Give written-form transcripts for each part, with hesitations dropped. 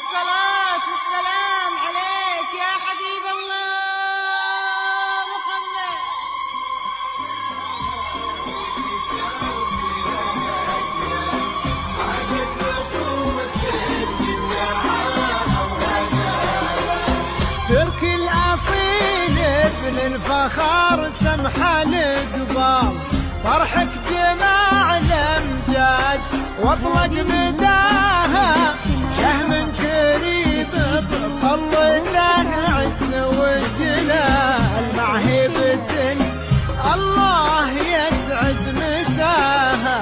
الصلاة والسلام عليك يا حبيب الله محمد. سرك الأصيل ابن الفخر سمحة القبال، فرحك جماع الأمجاد واطلق مداها، شهم كريم بطلته عز وجلال، مع هيبة الله يسعد مساها.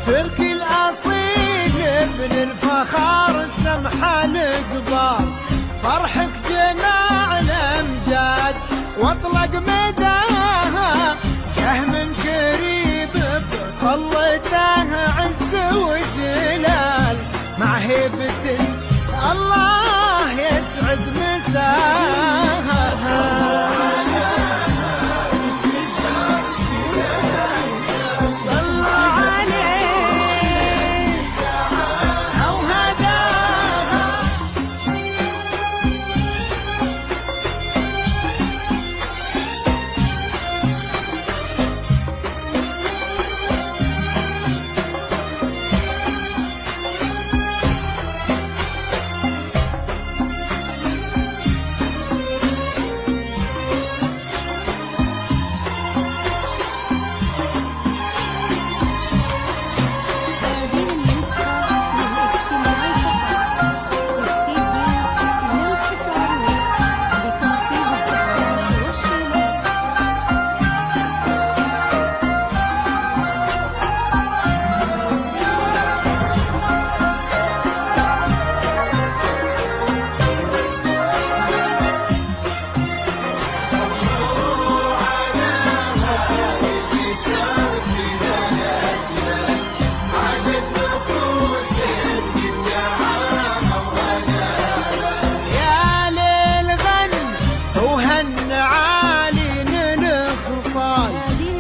سرك الأصيل ابن الفخر سمحة القبال، فرحك جماع الأمجاد واطلق مداها، شهم كريم بطلته عز وجلال، مع هيبة الله يسعد مساها.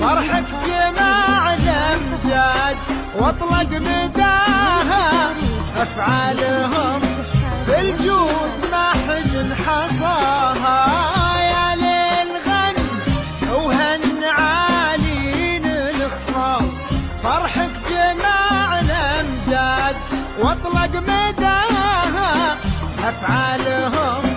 فرحك جماع الأمجاد واطلق مداها، أفعالهم بالجود ما حد حصاها. يا ليل غن وهن عالين الخصال، فرحك جماع الأمجاد واطلق مداها، أفعالهم